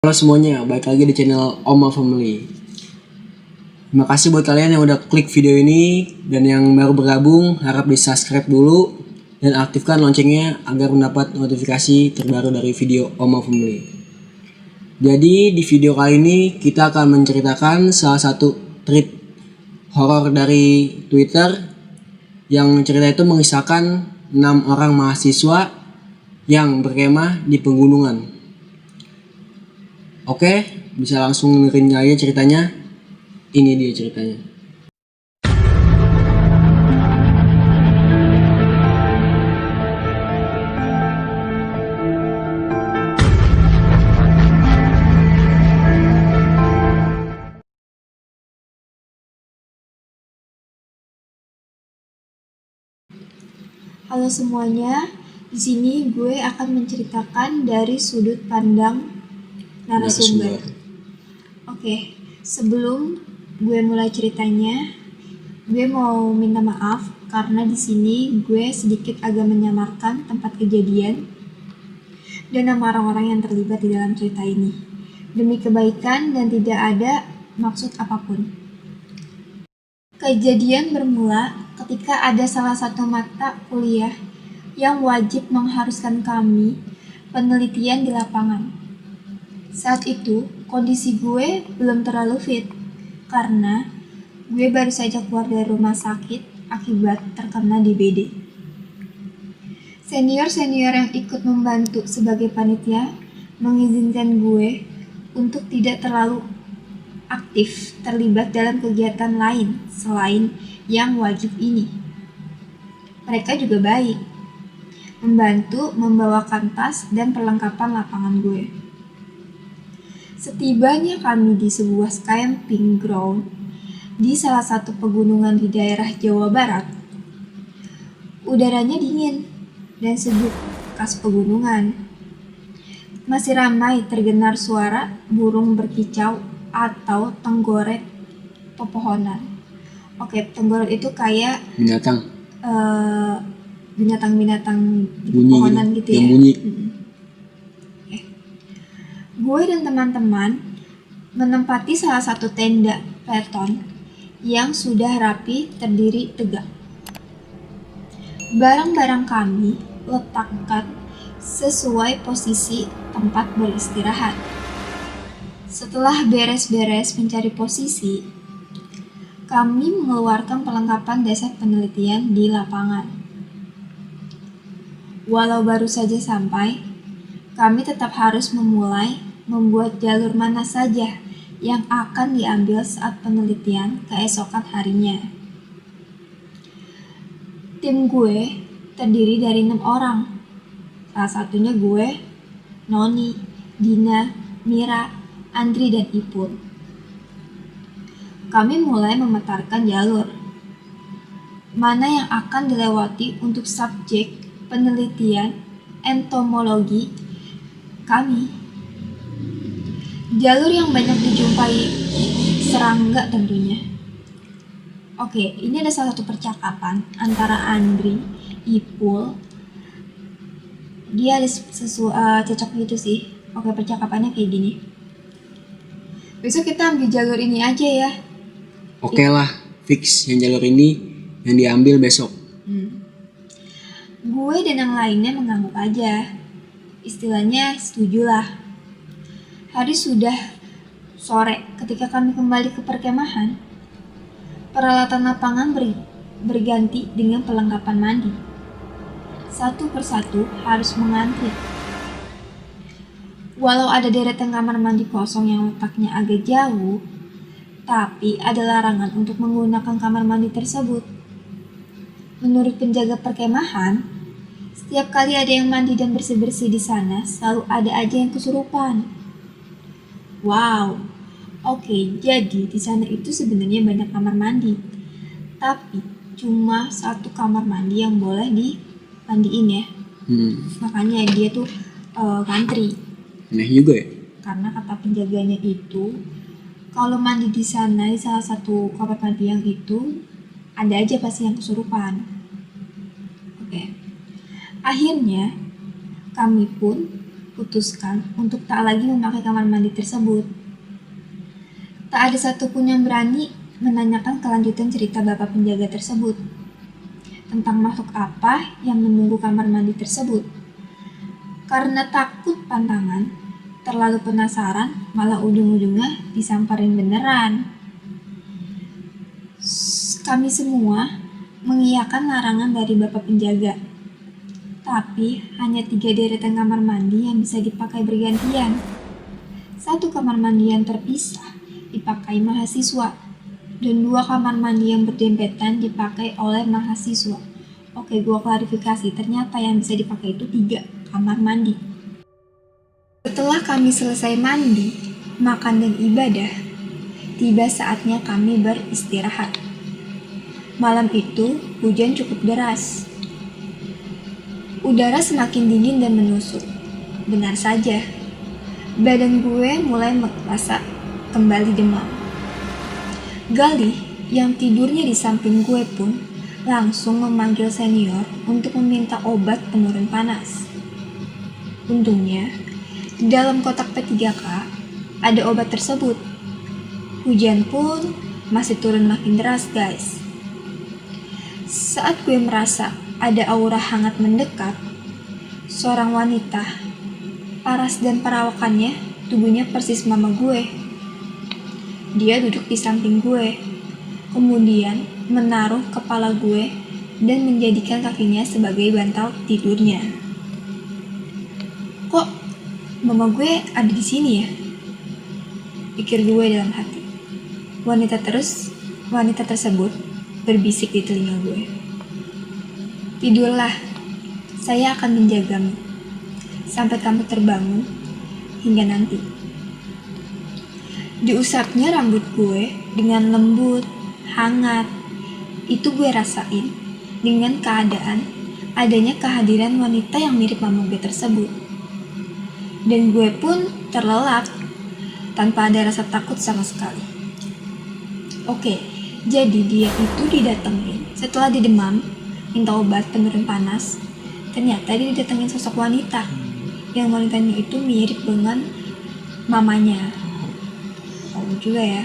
Halo semuanya, balik lagi di channel Oma Family. Terima kasih buat kalian yang udah klik video ini, dan yang baru bergabung harap di subscribe dulu dan aktifkan loncengnya agar mendapat notifikasi terbaru dari video Oma Family. Jadi di video kali ini kita akan menceritakan salah satu trip horor dari Twitter, yang cerita itu mengisahkan 6 orang mahasiswa yang berkemah di pegunungan. Oke, bisa langsung dengerin aja ceritanya. Ini dia ceritanya. Halo semuanya, di sini gue akan menceritakan dari sudut pandang narasumber. Oke, sebelum gue mulai ceritanya, gue mau minta maaf karena di sini gue sedikit agak menyamarkan tempat kejadian dan nama orang-orang yang terlibat di dalam cerita ini, demi kebaikan dan tidak ada maksud apapun. Kejadian bermula ketika ada salah satu mata kuliah yang wajib mengharuskan kami penelitian di lapangan. Saat itu, kondisi gue belum terlalu fit karena gue baru saja keluar dari rumah sakit akibat terkena DBD. Senior-senior yang ikut membantu sebagai panitia mengizinkan gue untuk tidak terlalu aktif terlibat dalam kegiatan lain selain yang wajib ini. Mereka juga baik, membantu membawakan tas dan perlengkapan lapangan gue. Setibanya kami di sebuah camping ground di salah satu pegunungan di daerah Jawa Barat, udaranya dingin dan sejuk khas pegunungan. Masih ramai terdengar suara burung berkicau atau tenggorek pepohonan. Oke, tenggorek itu kayak binatang-binatang di pepohonan gitu ya. Bunyi. Gue dan teman-teman menempati salah satu tenda beton yang sudah rapi terdiri tegak. Barang-barang kami letakkan sesuai posisi tempat beristirahat. Setelah beres-beres mencari posisi, kami mengeluarkan perlengkapan dasar penelitian di lapangan. Walau baru saja sampai, kami tetap harus memulai membuat jalur mana saja yang akan diambil saat penelitian keesokan harinya. Tim gue terdiri dari 6 orang. Salah satunya gue, Noni, Dina, Mira, Andri, dan Ipul. Kami mulai memetarkan jalur mana yang akan dilewati untuk subjek penelitian entomologi kami. Jalur yang banyak dijumpai serangga tentunya. Oke, ini ada salah satu percakapan antara Andri, Ipul. Dia ada cocok gitu sih. Oke, percakapannya kayak gini. Besok kita ambil jalur ini aja ya. Oke lah, fix yang jalur ini yang diambil besok. Gue dan yang lainnya mengangguk aja. Istilahnya setujulah. Hari sudah sore ketika kami kembali ke perkemahan. Peralatan lapangan berganti dengan perlengkapan mandi. Satu persatu harus mengantri. Walau ada deretan kamar mandi kosong yang letaknya agak jauh, tapi ada larangan untuk menggunakan kamar mandi tersebut. Menurut penjaga perkemahan, setiap kali ada yang mandi dan bersih-bersih di sana, selalu ada aja yang kesurupan. Wow, oke, jadi di sana itu sebenarnya banyak kamar mandi, tapi cuma satu kamar mandi yang boleh dimandiin ya. Makanya dia tuh ngantri. Aneh juga ya. Karena kata penjaganya itu, kalau mandi di sana di salah satu kamar mandi yang itu, ada aja pasti yang kesurupan. Oke. Akhirnya kami pun putuskan untuk tak lagi memakai kamar mandi tersebut. Tak ada satupun yang berani menanyakan kelanjutan cerita bapak penjaga tersebut tentang makhluk apa yang menunggu kamar mandi tersebut. Karena takut pantangan, terlalu penasaran, malah ujung-ujungnya disamperin beneran. Kami semua mengiyakan larangan dari bapak penjaga. Tapi hanya 3 deretan kamar mandi yang bisa dipakai bergantian. 1 kamar mandi yang terpisah dipakai mahasiswa, dan 2 kamar mandi yang berdempetan dipakai oleh mahasiswa. Oke, gua klarifikasi, ternyata yang bisa dipakai itu 3 kamar mandi. Setelah kami selesai mandi, makan dan ibadah, tiba saatnya kami beristirahat. Malam itu hujan cukup deras. Udara semakin dingin dan menusuk. Benar saja, badan gue mulai merasa kembali demam. Galih yang tidurnya di samping gue pun langsung memanggil senior untuk meminta obat penurun panas. Untungnya, di dalam kotak P3K ada obat tersebut. Hujan pun masih turun makin deras, guys. Saat gue merasa ada aura hangat mendekat, seorang wanita, paras dan perawakannya, tubuhnya persis mama gue. Dia duduk di samping gue, kemudian menaruh kepala gue dan menjadikan kakinya sebagai bantal tidurnya. Kok mama gue ada di sini ya? Pikir gue dalam hati. Wanita tersebut berbisik di telinga gue. Tidurlah, saya akan menjagamu sampai kamu terbangun hingga nanti. Diusapnya rambut gue dengan lembut, hangat. Itu gue rasain dengan keadaan adanya kehadiran wanita yang mirip mama gue tersebut. Dan gue pun terlelap tanpa ada rasa takut sama sekali. Oke, jadi dia itu didatengin setelah didemam, minta obat penurun panas. Ternyata dia didatengin sosok wanita, yang wanitanya itu mirip dengan mamanya. Oh juga ya.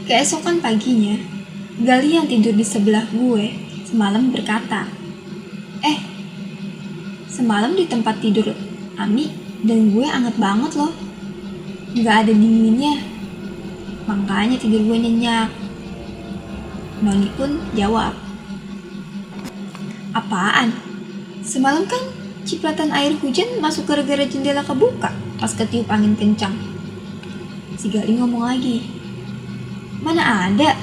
Keesokan paginya, Gali yang tidur di sebelah gue semalam berkata, semalam di tempat tidur Ami dan gue anget banget loh, gak ada dinginnya, makanya tidur gue nyenyak. Noni pun jawab, apaan? Semalam kan cipratan air hujan masuk gara-gara jendela kebuka pas ketiup angin kencang. Si Gali ngomong lagi, mana ada?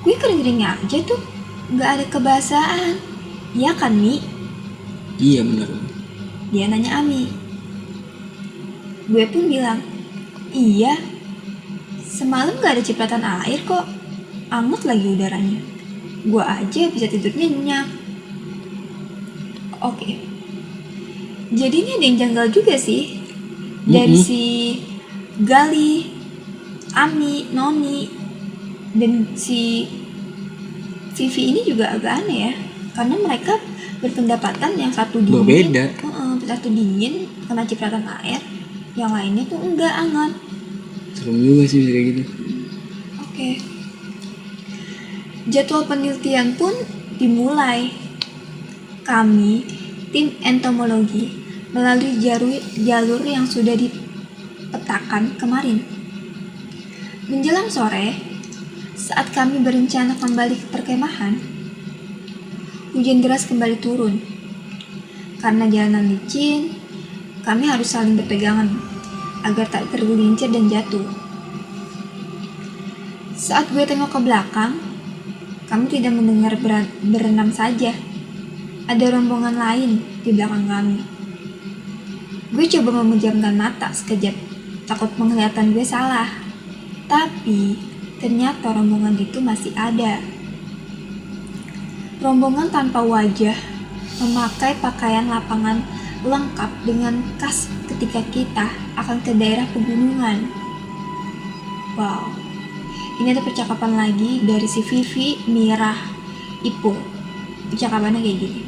Gue kering-kering aja tuh, gak ada kebasaan. Iya kan, Mi? Iya bener. Dia nanya Ami. Gue pun bilang, iya, semalam gak ada cipratan air kok, anget lagi udaranya. Gue aja bisa tidur nyenyak. Oke. Jadi ini ada yang janggal juga sih. Dari si Gali, Ami, Noni, dan si Vivi ini juga agak aneh ya. Karena mereka berpendapatan yang satu dingin, berbeda. Satu dingin kena cipratan air, yang lainnya tuh enggak hangat. Serem juga sih kayak gitu. Oke. Jadwal penelitian pun dimulai. Kami, tim entomologi, melalui jalur yang sudah dipetakan kemarin. Menjelang sore, saat kami berencana kembali ke perkemahan, hujan deras kembali turun. Karena jalanan licin, kami harus saling berpegangan agar tak tergelincir dan jatuh. Saat gue tengok ke belakang, kami tidak mendengar berenam saja. Ada rombongan lain di belakang kami. Gue coba memejamkan mata sekejap, takut penglihatan gue salah. Tapi ternyata rombongan itu masih ada. Rombongan tanpa wajah, memakai pakaian lapangan lengkap dengan khas ketika kita akan ke daerah pegunungan. Wow, ini ada percakapan lagi dari si Vivi, Mirah, Ipul. Percakapannya kayak gini.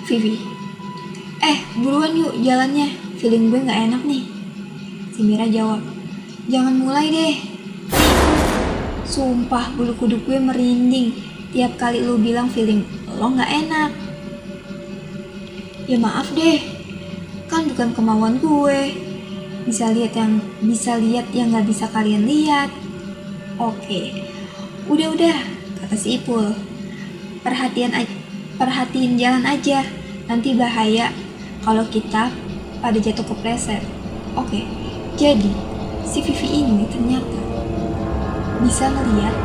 Vivi, Buruan yuk jalannya, feeling gue gak enak nih. Si Mira jawab, jangan mulai deh. Sumpah bulu kuduk gue merinding tiap kali lu bilang feeling lo gak enak. Ya maaf deh, kan bukan kemauan gue. Bisa lihat yang gak bisa kalian lihat. Oke, udah, kata si Ipul. Perhatiin jalan aja, nanti bahaya kalau kita pada jatuh kepleset. Oke, jadi si Vivi ini ternyata bisa ngeliat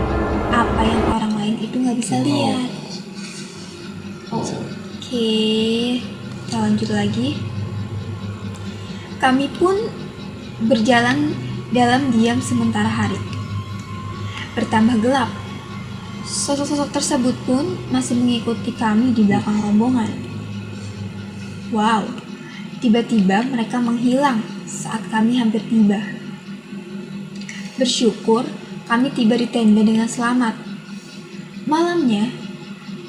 apa yang orang lain itu gak bisa lihat. Oke, kita lanjut lagi. Kami pun berjalan dalam diam sementara hari bertambah gelap. Sosok-sosok tersebut pun masih mengikuti kami di belakang rombongan. Wow, tiba-tiba mereka menghilang saat kami hampir tiba. Bersyukur kami tiba di tenda dengan selamat. Malamnya,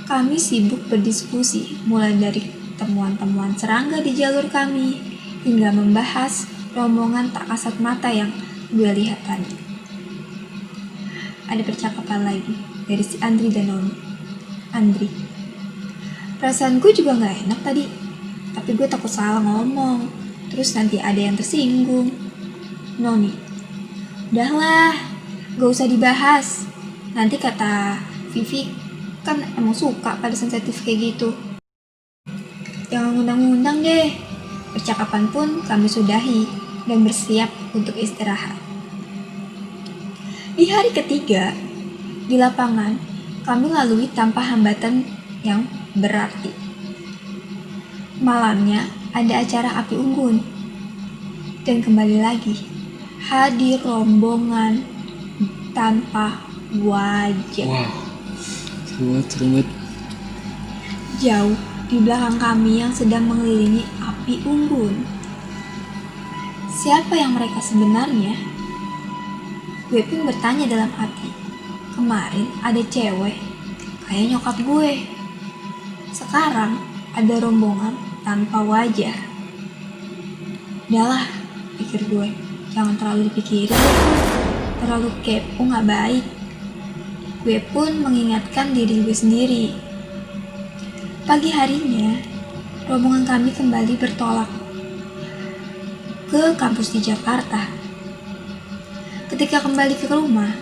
kami sibuk berdiskusi mulai dari temuan-temuan serangga di jalur kami hingga membahas rombongan tak kasat mata yang gue lihat tadi. Ada percakapan lagi dari si Andri dan Noni. Andri, perasaan gue juga gak enak tadi, tapi gue takut salah ngomong, terus nanti ada yang tersinggung. Noni, udahlah, gak usah dibahas. Nanti kata Vivi kan emang suka pada sensitif kayak gitu. Jangan ngundang-ngundang deh. Percakapan pun kami sudahi dan bersiap untuk istirahat. Di hari ketiga, di lapangan, kami lalui tanpa hambatan yang berarti. Malamnya ada acara api unggun. Dan kembali lagi, hadir rombongan tanpa wajah. Wow, seru banget. Jauh di belakang kami yang sedang mengelilingi api unggun. Siapa yang mereka sebenarnya? Gue pun bertanya dalam hati. Kemarin ada cewek kayak nyokap gue. Sekarang ada rombongan tanpa wajah. Udahlah, pikir gue, jangan terlalu dipikirin. Terlalu kepo gak baik. Gue pun mengingatkan diri gue sendiri. Pagi harinya, rombongan kami kembali bertolak ke kampus di Jakarta. Ketika kembali ke rumah,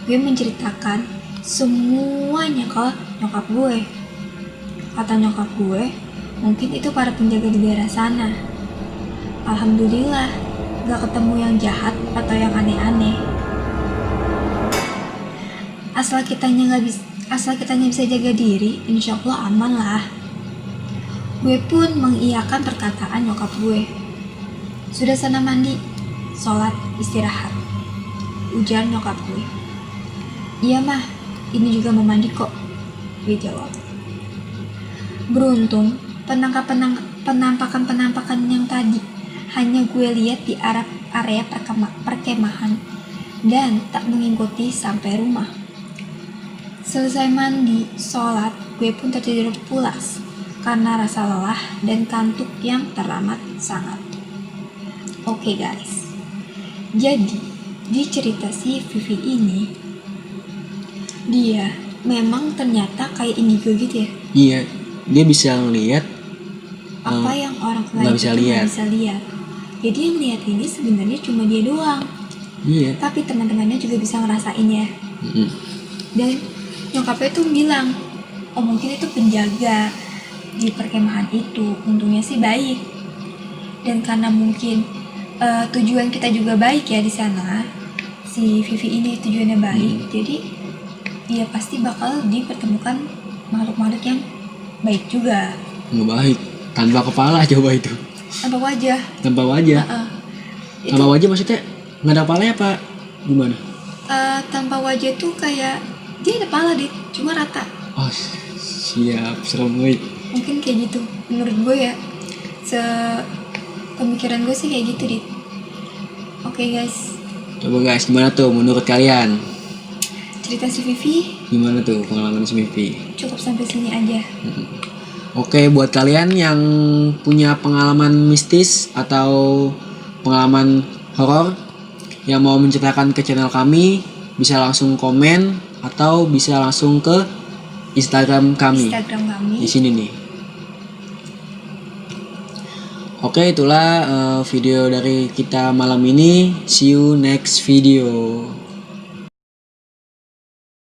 gue menceritakan semuanya ke nyokap gue. Kata nyokap gue, mungkin itu para penjaga di daerah sana. Alhamdulillah, gak ketemu yang jahat atau yang aneh-aneh. Asal kitanya bisa jaga diri, insya Allah aman lah. Gue pun mengiyakan perkataan nyokap gue. Sudah sana mandi, sholat, istirahat. Ujar nyokap gue. Iya mah, ini juga mau mandi kok, gue jawab. Beruntung, penampakan yang tadi hanya gue lihat di area perkemahan dan tak mengikuti sampai rumah. Selesai mandi, sholat, gue pun tertidur pulas karena rasa lelah dan kantuk yang teramat sangat. Oke guys, jadi di cerita si Vivi ini, dia memang ternyata kayak indigo gitu ya. Iya, dia bisa ngelihat apa yang orang lain nggak bisa lihat. Jadi yang lihat ini sebenarnya cuma dia doang. Iya. Tapi teman-temannya juga bisa ngerasain ya. Dan nyokapnya tuh bilang, oh mungkin itu penjaga di perkemahan itu. Untungnya sih baik. Dan karena mungkin tujuan kita juga baik ya di sana. Si Vivi ini tujuannya baik, jadi dia pasti bakal dipertemukan makhluk-makhluk yang baik juga. Nggak baik, tanpa kepala coba itu. Tanpa wajah. Tanpa wajah. Tanpa wajah maksudnya nggak ada kepalanya apa gimana? Tanpa wajah tuh kayak dia ada kepala deh, cuma rata. Oh siap, serem banget. Mungkin kayak gitu, menurut gue ya. Pemikiran gue sih kayak gitu deh. Oke guys. Coba guys, gimana tuh menurut kalian? Cerita si Vivi Gimana tuh pengalaman si Vivi? cukup sampai sini aja. Oke, buat kalian yang punya pengalaman mistis atau pengalaman horor yang mau menceritakan ke channel kami, bisa langsung komen atau bisa langsung ke Instagram kami. Di sini nih. Oke, itulah video dari kita malam ini. See you next video.